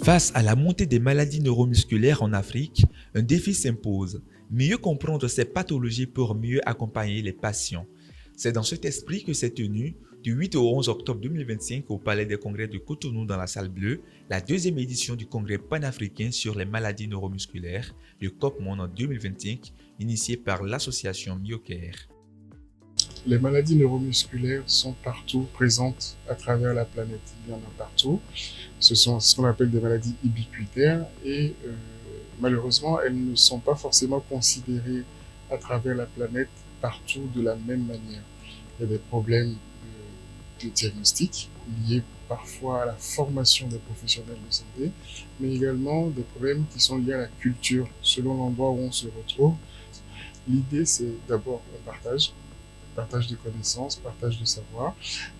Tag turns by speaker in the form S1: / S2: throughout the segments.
S1: Face à la montée des maladies neuromusculaires en Afrique, un défi s'impose. Mieux comprendre ces pathologies pour mieux accompagner les patients. C'est dans cet esprit que s'est tenue, du 8 au 11 octobre 2025 au Palais des Congrès de Cotonou dans la salle bleue, la deuxième édition du Congrès panafricain sur les maladies neuromusculaires, le COP-Monde en 2025, initié par l'association MyoCare.
S2: Les maladies neuromusculaires sont partout présentes à travers la planète. Il y en a partout. Ce sont ce qu'on appelle des maladies ubiquitaires et malheureusement, elles ne sont pas forcément considérées à travers la planète partout de la même manière. Il y a des problèmes de diagnostic liés parfois à la formation des professionnels de santé, mais également des problèmes qui sont liés à la culture selon l'endroit où on se retrouve. L'idée, c'est d'abord un partage de connaissances, partage de savoir,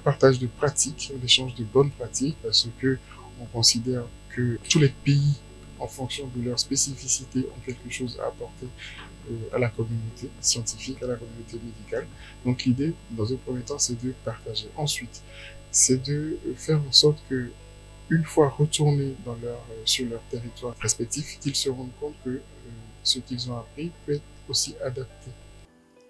S2: partage de pratiques, l'échange de bonnes pratiques, parce que on considère que tous les pays, en fonction de leur spécificité, ont quelque chose à apporter à la communauté scientifique, à la communauté médicale. Donc l'idée, dans un premier temps, c'est de partager. Ensuite, c'est de faire en sorte que, une fois retournés sur leur territoire respectif, qu'ils se rendent compte que ce qu'ils ont appris peut être aussi adapté.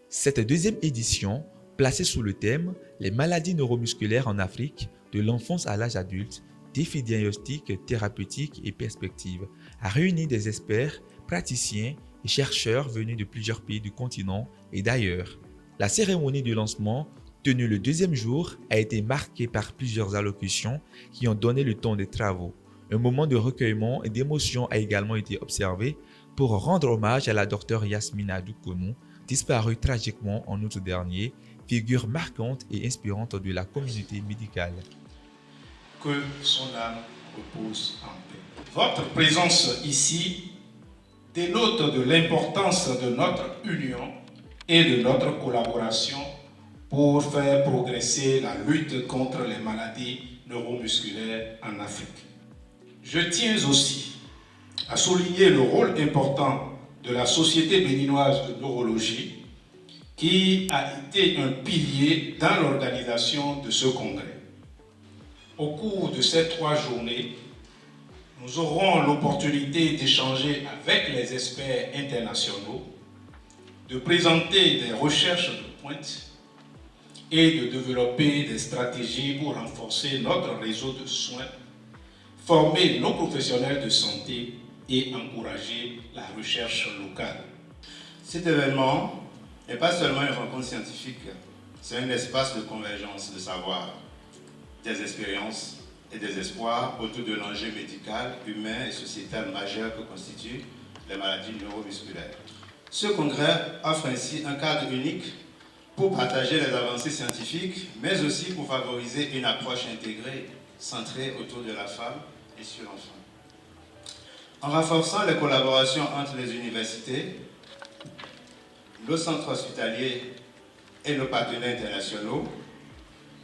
S1: Cette deuxième édition, placée sous le thème « Les maladies neuromusculaires en Afrique, de l'enfance à l'âge adulte, défis diagnostiques, thérapeutiques et perspectives », a réuni des experts, praticiens et chercheurs venus de plusieurs pays du continent et d'ailleurs. La cérémonie de lancement, tenue le deuxième jour, a été marquée par plusieurs allocutions qui ont donné le ton des travaux. Un moment de recueillement et d'émotion a également été observé pour rendre hommage à la docteure Yasmina Doukonou, disparue tragiquement en août dernier, figure marquante et inspirante de la communauté médicale.
S3: Que son âme repose en paix. Votre présence ici dénote de l'importance de notre union et de notre collaboration pour faire progresser la lutte contre les maladies neuromusculaires en Afrique. Je tiens aussi à souligner le rôle important de la Société béninoise de neurologie qui a été un pilier dans l'organisation de ce congrès. Au cours de ces 3 journées, nous aurons l'opportunité d'échanger avec les experts internationaux, de présenter des recherches de pointe et de développer des stratégies pour renforcer notre réseau de soins, former nos professionnels de santé et encourager la recherche locale.
S4: Cet événement n'est pas seulement une rencontre scientifique, c'est un espace de convergence de savoir, des expériences et des espoirs autour de l'enjeu médical, humain et sociétal majeur que constituent les maladies neuromusculaires. Ce congrès offre ainsi un cadre unique pour partager les avancées scientifiques, mais aussi pour favoriser une approche intégrée, centrée autour de la femme et sur l'enfant. En renforçant les collaborations entre les universités, nos centres hospitaliers et nos partenaires internationaux,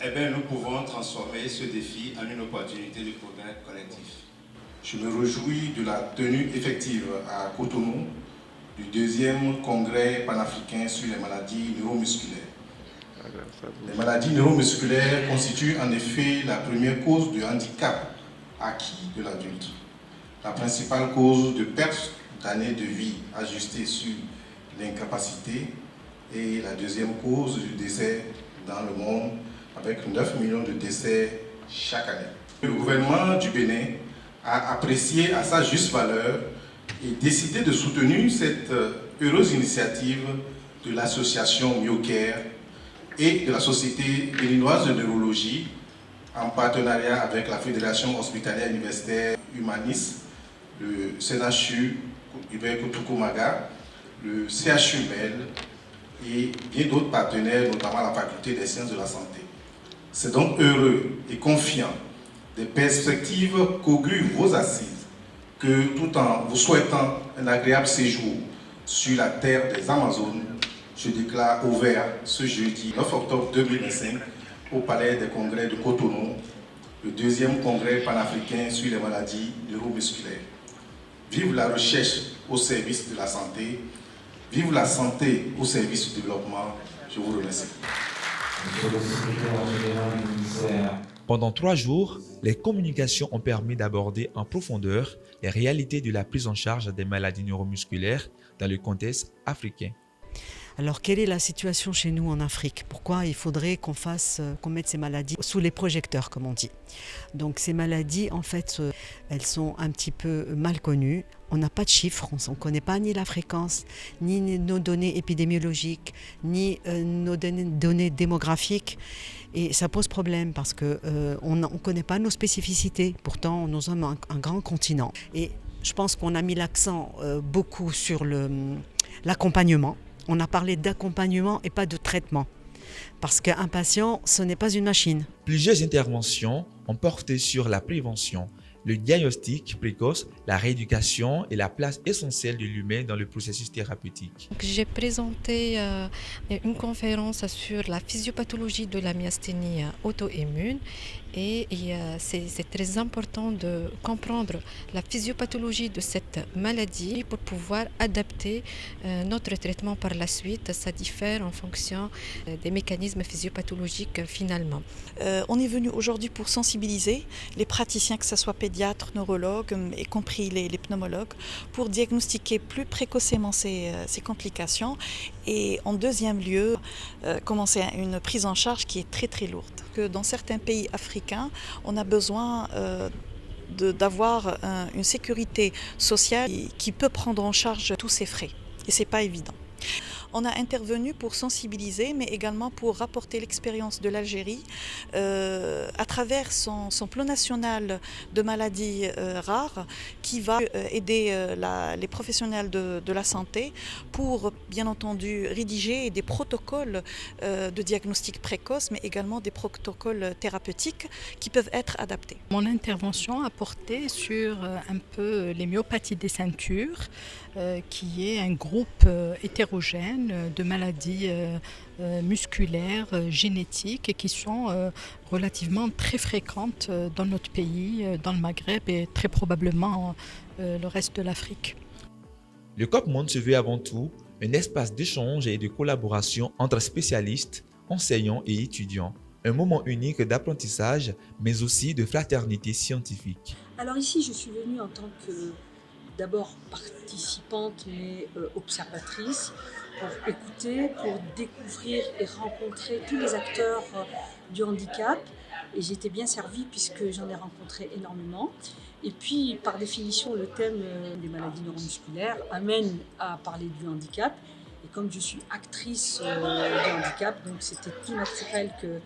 S4: nous pouvons transformer ce défi en une opportunité de progrès collectif.
S5: Je me réjouis de la tenue effective à Cotonou du 2e congrès panafricain sur les maladies neuromusculaires. Les maladies neuromusculaires constituent en effet la première cause de handicap acquis de l'adulte, la principale cause de perte d'années de vie ajustée sur l'incapacité et la deuxième cause du décès dans le monde, avec 9 millions de décès chaque année. Le gouvernement du Bénin a apprécié à sa juste valeur et décidé de soutenir cette heureuse initiative de l'association MyoCare et de la Société béninoise de neurologie en partenariat avec la Fédération hospitalière universitaire Humanis, le CNHU Hubert Koutoukou-Maga, le CHU MEL et bien d'autres partenaires, notamment la Faculté des sciences de la santé. C'est donc heureux et confiant des perspectives qu'augurent vos assises, que tout en vous souhaitant un agréable séjour sur la terre des Amazones, je déclare ouvert ce jeudi 9 octobre 2025 au Palais des Congrès de Cotonou, le 2e congrès panafricain sur les maladies neuromusculaires. Vive la recherche au service de la santé, vive la santé au service du développement. Je vous remercie.
S6: Monsieur le secrétaire général du ministère
S1: Pendant 3 jours, les communications ont permis d'aborder en profondeur les réalités de la prise en charge des maladies neuromusculaires dans le contexte africain.
S6: Alors, quelle est la situation chez nous en Afrique? Pourquoi il faudrait qu'on mette ces maladies sous les projecteurs, comme on dit? Donc, ces maladies, en fait, elles sont un petit peu mal connues. On n'a pas de chiffres, on ne connaît pas ni la fréquence, ni nos données épidémiologiques, ni nos données démographiques. Et ça pose problème parce qu'on ne connaît pas nos spécificités. Pourtant, nous sommes un grand continent. Et je pense qu'on a mis l'accent beaucoup sur l'accompagnement. On a parlé d'accompagnement et pas de traitement. Parce qu'un patient, ce n'est pas une machine.
S1: Plusieurs interventions ont porté sur la prévention, le diagnostic précoce, la rééducation et la place essentielle de l'humain dans le processus thérapeutique.
S7: J'ai présenté une conférence sur la physiopathologie de la myasthénie auto-immune et c'est très important de comprendre la physiopathologie de cette maladie pour pouvoir adapter notre traitement par la suite. Ça diffère en fonction des mécanismes physiopathologiques finalement.
S8: On est venu aujourd'hui pour sensibiliser les praticiens, que ce soit pédiatres, neurologues, y compris les pneumologues, pour diagnostiquer plus précocement ces complications et en deuxième lieu, commencer une prise en charge qui est très très lourde. Que dans certains pays africains, on a besoin d'avoir une sécurité sociale qui peut prendre en charge tous ces frais et ce n'est pas évident. On a intervenu pour sensibiliser, mais également pour rapporter l'expérience de l'Algérie à travers son plan national de maladies rares qui va aider les professionnels de la santé pour, bien entendu, rédiger des protocoles de diagnostic précoce, mais également des protocoles thérapeutiques qui peuvent être adaptés.
S9: Mon intervention a porté sur un peu les myopathies des ceintures, qui est un groupe hétérogène de maladies musculaires, génétiques et qui sont relativement très fréquentes dans notre pays, dans le Maghreb et très probablement le reste de l'Afrique.
S1: Le COP Monde se veut avant tout un espace d'échange et de collaboration entre spécialistes, enseignants et étudiants. Un moment unique d'apprentissage, mais aussi de fraternité scientifique.
S10: Alors ici, je suis venue en tant que d'abord participante, mais observatrice, pour écouter, pour découvrir et rencontrer tous les acteurs du handicap. Et j'ai été bien servie puisque j'en ai rencontré énormément. Et puis, par définition, le thème des maladies neuromusculaires amène à parler du handicap. Et comme je suis actrice du handicap, donc c'était tout naturel que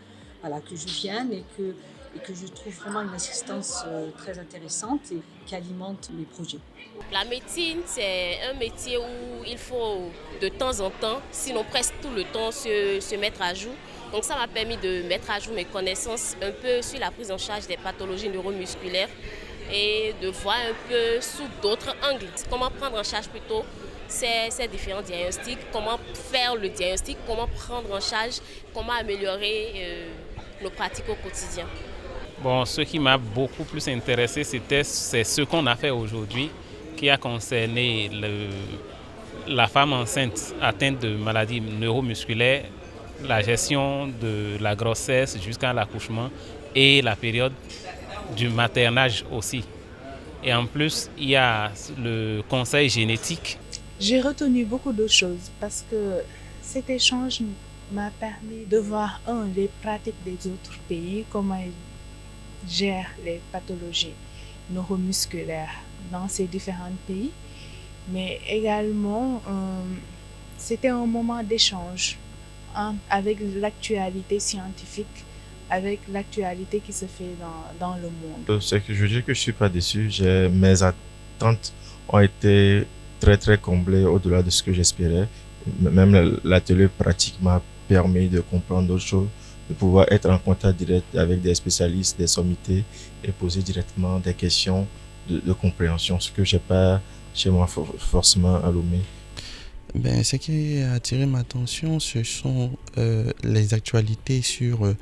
S10: je vienne et que je trouve vraiment une assistance très intéressante et qui alimente mes projets.
S11: La médecine, c'est un métier où il faut de temps en temps, sinon presque tout le temps, se mettre à jour. Donc ça m'a permis de mettre à jour mes connaissances un peu sur la prise en charge des pathologies neuromusculaires et de voir un peu sous d'autres angles. Comment prendre en charge plutôt ces différents diagnostics, comment faire le diagnostic, comment prendre en charge, comment améliorer nos pratiques au quotidien.
S12: Bon, ce qui m'a beaucoup plus intéressé, c'est ce qu'on a fait aujourd'hui, qui a concerné la femme enceinte atteinte de maladies neuromusculaires, la gestion de la grossesse jusqu'à l'accouchement et la période du maternage aussi. Et en plus, il y a le conseil génétique.
S13: J'ai retenu beaucoup de choses parce que cet échange m'a permis de voir, les pratiques des autres pays, comment ils gèrent les pathologies neuromusculaires dans ces différents pays, mais également c'était un moment d'échange avec l'actualité scientifique, avec l'actualité qui se fait dans le monde.
S14: C'est que je veux dire que je ne suis pas déçu. Mes attentes ont été très très comblées au-delà de ce que j'espérais. Même l'atelier pratique m'a permis de comprendre d'autres choses, de pouvoir être en contact direct avec des spécialistes, des sommités et poser directement des questions de compréhension, ce que je n'ai pas chez moi forcément à Lomé.
S15: Ce qui a attiré ma attention, ce sont les actualités sur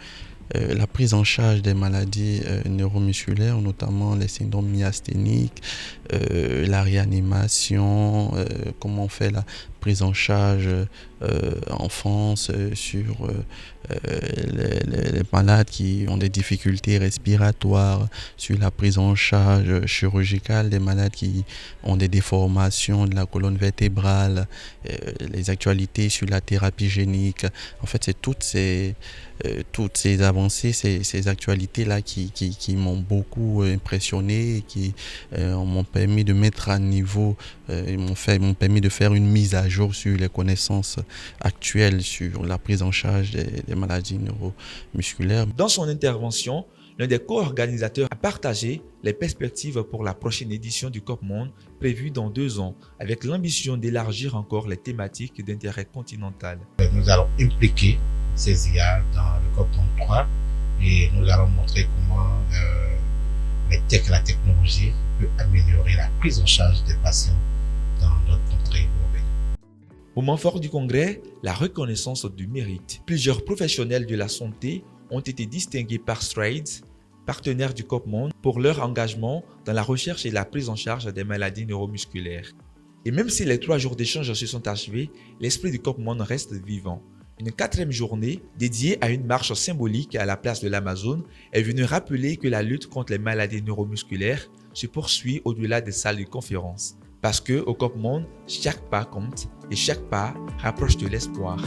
S15: la prise en charge des maladies neuromusculaires, notamment les syndromes myasthéniques, la réanimation, comment on fait la prise en charge en France, sur les malades qui ont des difficultés respiratoires, sur la prise en charge chirurgicale des malades qui ont des déformations de la colonne vertébrale, les actualités sur la thérapie génique. En fait, c'est toutes ces avancées, ces actualités-là qui m'ont beaucoup impressionné, qui m'ont permis de mettre à niveau, m'ont permis de faire une mise à jour sur les connaissances actuelles sur la prise en charge des maladies neuromusculaires.
S1: Dans son intervention, l'un des co-organisateurs a partagé les perspectives pour la prochaine édition du COP Monde prévue dans 2 ans, avec l'ambition d'élargir encore les thématiques d'intérêt continental.
S16: Nous allons impliquer ces IA dans le COP Monde 3 et nous allons montrer comment la technologie peut améliorer la prise en charge des patients dans notre contrée européenne.
S1: Moment fort du congrès, la reconnaissance du mérite. Plusieurs professionnels de la santé ont été distingués par Strides, partenaire du COP Monde, pour leur engagement dans la recherche et la prise en charge des maladies neuromusculaires. Et même si les 3 jours d'échange se sont achevés, l'esprit du COP Monde reste vivant. Une 4e journée, dédiée à une marche symbolique à la place de l'Amazone, est venue rappeler que la lutte contre les maladies neuromusculaires se poursuit au-delà des salles de conférence. Parce qu'au COP Monde, chaque pas compte et chaque pas rapproche de l'espoir.